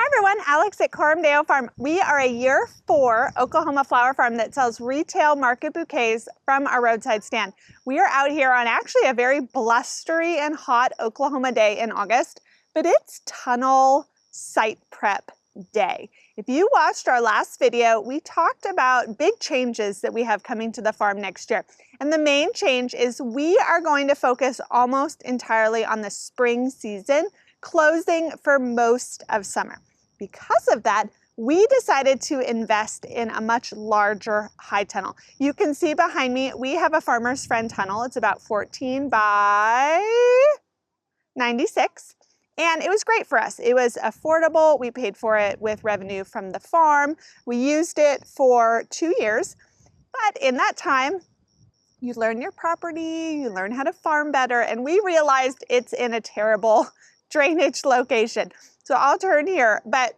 Hi everyone, Alex at Coram Farm. We are a year 4 Oklahoma flower farm that sells retail market bouquets from our roadside stand. We are out here on actually a very blustery and hot Oklahoma day in August, but it's tunnel site prep day. If you watched our last video, we talked about big changes that we have coming to the farm next year. And the main change is we are going to focus almost entirely on the spring season, closing for most of summer. Because of that, we decided to invest in a much larger high tunnel. You can see behind me, we have a Farmer's Friend tunnel. It's about 14 by 96. And it was great for us. It was affordable. We paid for it with revenue from the farm. We used it for 2 years. But in that time, you learn your property, you learn how to farm better, and we realized it's in a terrible drainage location. So I'll turn here, but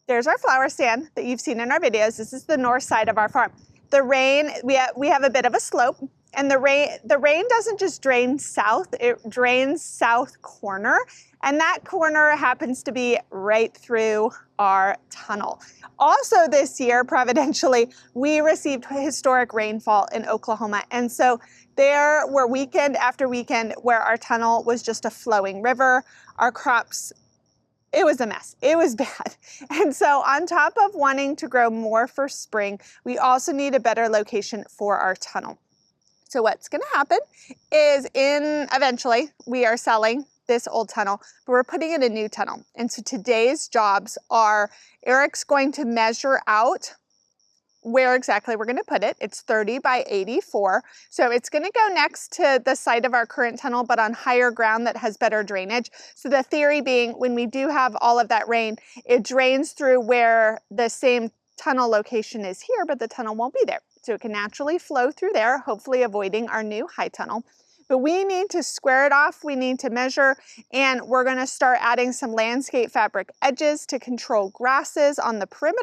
there's our flower stand that you've seen in our videos. This is the north side of our farm. The rain, we have a bit of a slope, and the rain doesn't just drain south, it drains south corner, and that corner happens to be right through our tunnel. Also this year, providentially, we received historic rainfall in Oklahoma, and so there were weekend after weekend where our tunnel was just a flowing river. Our crops, it was a mess. It was bad. And so on top of wanting to grow more for spring, we also need a better location for our tunnel. So what's going to happen is eventually we are selling this old tunnel, but we're putting in a new tunnel. And so today's jobs are Eric's going to measure out where exactly we're going to put it. It's 30 by 84. So it's going to go next to the site of our current tunnel, but on higher ground that has better drainage. So the theory being when we do have all of that rain, it drains through where the same tunnel location is here, but the tunnel won't be there. So it can naturally flow through there, hopefully avoiding our new high tunnel. But we need to square it off, we need to measure, and we're gonna start adding some landscape fabric edges to control grasses on the perimeter.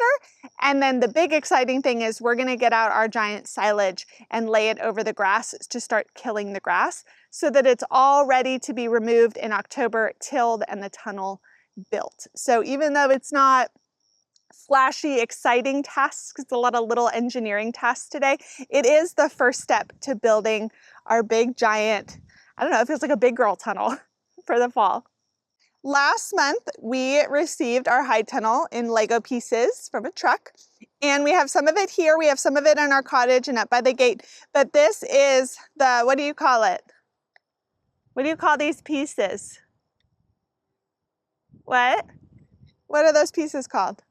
And then the big exciting thing is we're gonna get out our giant silage and lay it over the grass to start killing the grass so that it's all ready to be removed in October, tilled, and the tunnel built. So even though it's not flashy, exciting tasks, it's a lot of little engineering tasks today, it is the first step to building our big giant, I don't know, it feels like a big girl tunnel for the fall. Last month, we received our high tunnel in Lego pieces from a truck, and we have some of it here, we have some of it in our cottage and up by the gate, but this is the, what do you call it? What do you call these pieces? What? What are those pieces called?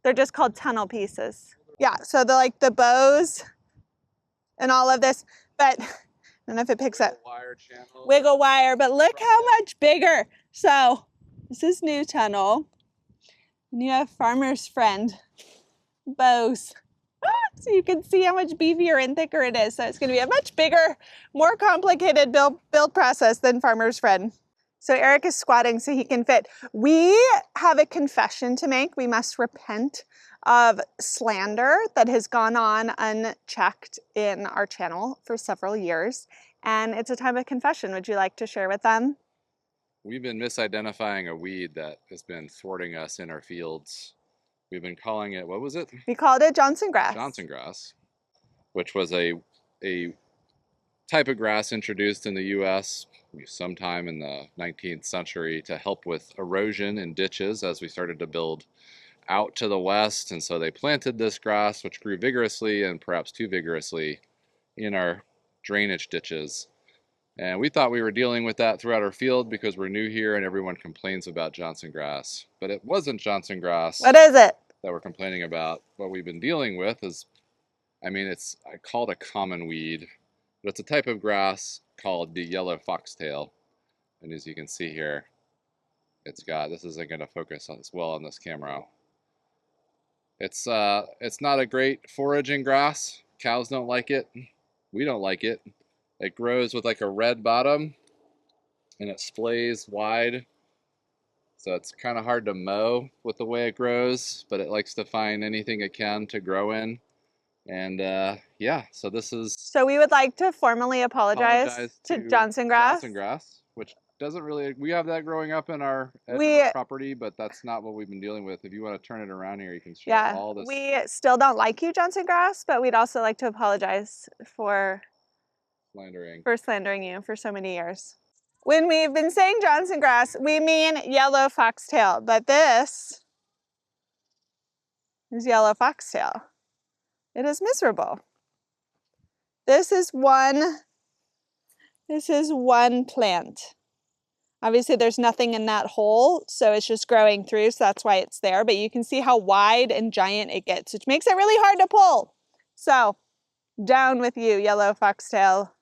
They're just called tunnel pieces. Yeah, so they're like the bows and all of this, but I don't know if it picks up. Wiggle wire, but look how much bigger. So this is new tunnel, and you have Farmer's Friend bows. So you can see how much beefier and thicker it is. So it's gonna be a much bigger, more complicated build process than Farmer's Friend. So Eric is squatting so he can fit. We have a confession to make. We must repent of slander that has gone on unchecked in our channel for several years. And it's a time of confession. Would you like to share with them? We've been misidentifying a weed that has been thwarting us in our fields. We've been calling it, what was it? We called it Johnson grass. Johnson grass, which was a type of grass introduced in the U.S. sometime in the 19th century to help with erosion in ditches as we started to build out to the west. And so they planted this grass, which grew vigorously and perhaps too vigorously in our drainage ditches. And we thought we were dealing with that throughout our field because we're new here and everyone complains about Johnson grass. But it wasn't Johnson grass. What is it? That we're complaining about. What we've been dealing with is, I call it a common weed, but it's a type of grass called the yellow foxtail. And as you can see here, this isn't going to focus as well on this camera. It's not a great foraging grass. Cows don't like it. We don't like it. It grows with like a red bottom and it splays wide. So it's kind of hard to mow with the way it grows, but it likes to find anything it can to grow in. And yeah, so this is... So we would like to formally apologize to Johnson grass. Johnson grass, which doesn't really, we have that growing up in our edge of We, our property, but that's not what we've been dealing with. If you want to turn it around here, you can show yeah, all this we still don't like you, Johnson grass, but we'd also like to apologize for slandering. you for so many years. When we've been saying Johnson grass, we mean yellow foxtail, but this is yellow foxtail. It is miserable. This is one plant. Obviously there's nothing in that hole, so it's just growing through, so that's why it's there, but you can see how wide and giant it gets, which makes it really hard to pull. So, down with you, yellow foxtail.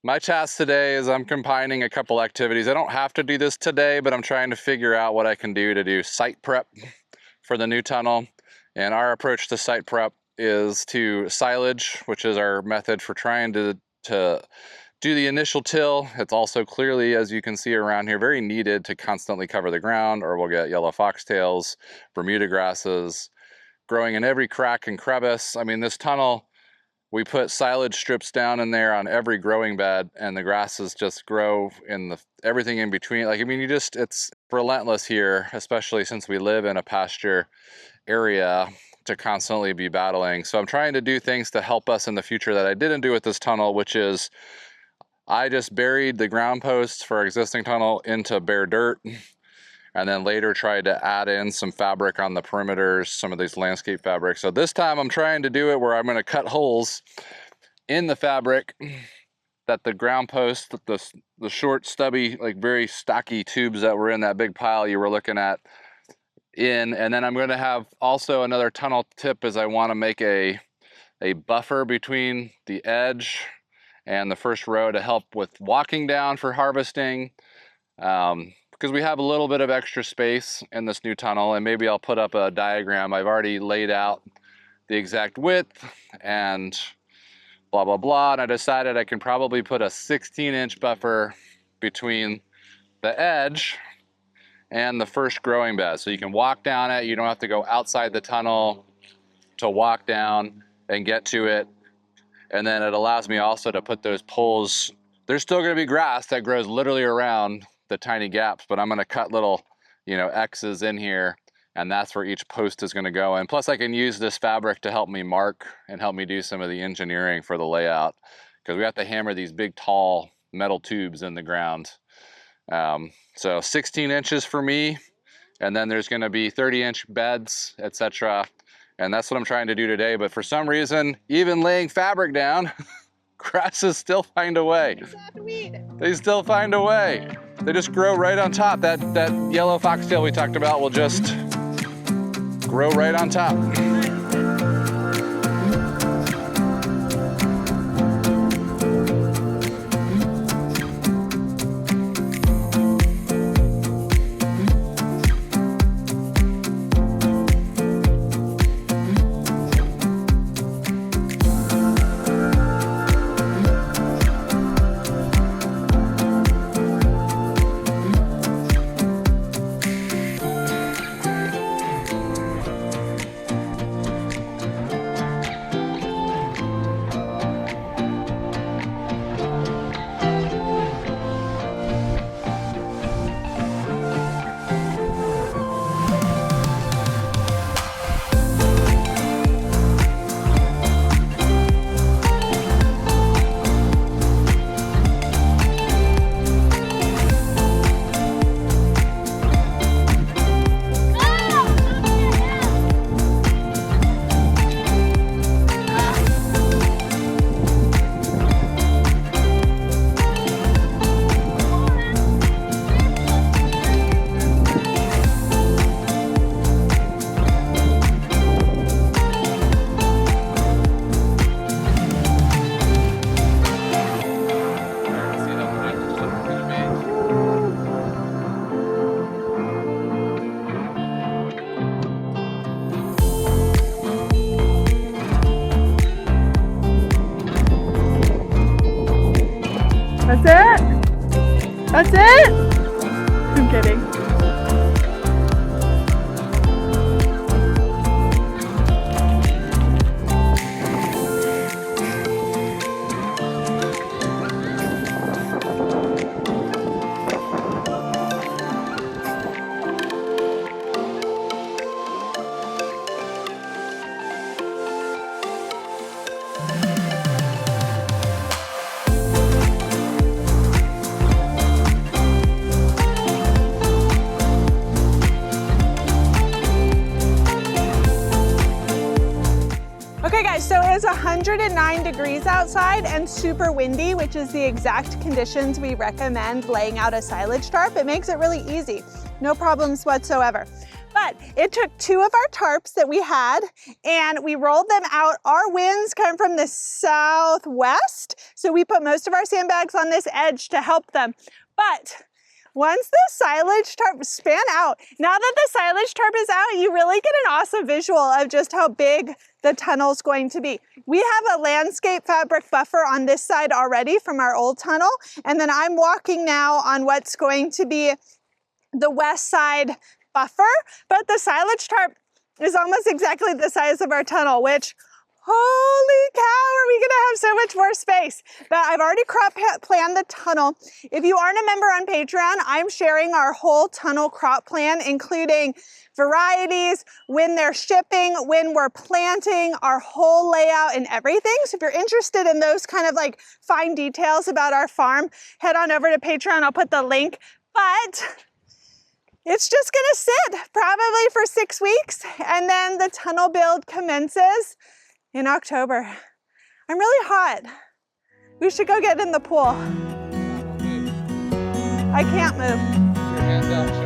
My task today is I'm combining a couple activities. I don't have to do this today, but I'm trying to figure out what I can do to do site prep for the new tunnel. And our approach to site prep is to silage, which is our method for trying to do the initial till. It's also clearly, as you can see around here, very needed to constantly cover the ground, or we'll get yellow foxtails, Bermuda grasses, growing in every crack and crevice. I mean, this tunnel, we put silage strips down in there on every growing bed, and the grasses just grow in everything in between. Like, I mean, it's relentless here, especially since we live in a pasture area, to constantly be battling. So I'm trying to do things to help us in the future that I didn't do with this tunnel, which is I just buried the ground posts for our existing tunnel into bare dirt, and then later tried to add in some fabric on the perimeters, some of these landscape fabric. So this time I'm trying to do it where I'm going to cut holes in the fabric that the ground post, the short, stubby, like very stocky tubes that were in that big pile you were looking at in. And then I'm going to have also another tunnel tip is I want to make a buffer between the edge and the first row to help with walking down for harvesting. Because we have a little bit of extra space in this new tunnel, and maybe I'll put up a diagram. I've already laid out the exact width and blah, blah, blah. And I decided I can probably put a 16-inch buffer between the edge and the first growing bed. So you can walk down it. You don't have to go outside the tunnel to walk down and get to it. And then it allows me also to put those poles. There's still going to be grass that grows literally around the tiny gaps, but I'm going to cut little, X's in here, and that's where each post is going to go. And plus I can use this fabric to help me mark and help me do some of the engineering for the layout, because we have to hammer these big, tall metal tubes in the ground. So 16 inches for me, and then there's going to be 30-inch beds, etc. And that's what I'm trying to do today. But for some reason, even laying fabric down, grasses still find a way. They still find a way. They just grow right on top. That yellow foxtail we talked about will just grow right on top. That's it? That's it? I'm kidding. 109 degrees outside and super windy, which is the exact conditions we recommend laying out a silage tarp. It makes it really easy, no problems whatsoever. But it took 2 of our tarps that we had and we rolled them out. Our winds come from the southwest, so we put most of our sandbags on this edge to help them. But once the silage tarp span out, now that the silage tarp is out, you really get an awesome visual of just how big the tunnel's going to be. We have a landscape fabric buffer on this side already from our old tunnel, and then I'm walking now on what's going to be the west side buffer, but the silage tarp is almost exactly the size of our tunnel, which, holy cow, are we gonna have so much more space. But I've already crop planned the tunnel. If you aren't a member on Patreon, I'm sharing our whole tunnel crop plan, including varieties, when they're shipping, when we're planting, our whole layout and everything. So if you're interested in those kind of like fine details about our farm, head on over to Patreon, I'll put the link. But it's just gonna sit probably for 6 weeks, and then the tunnel build commences in October. I'm really hot. We should go get in the pool. I can't move. Your hand out.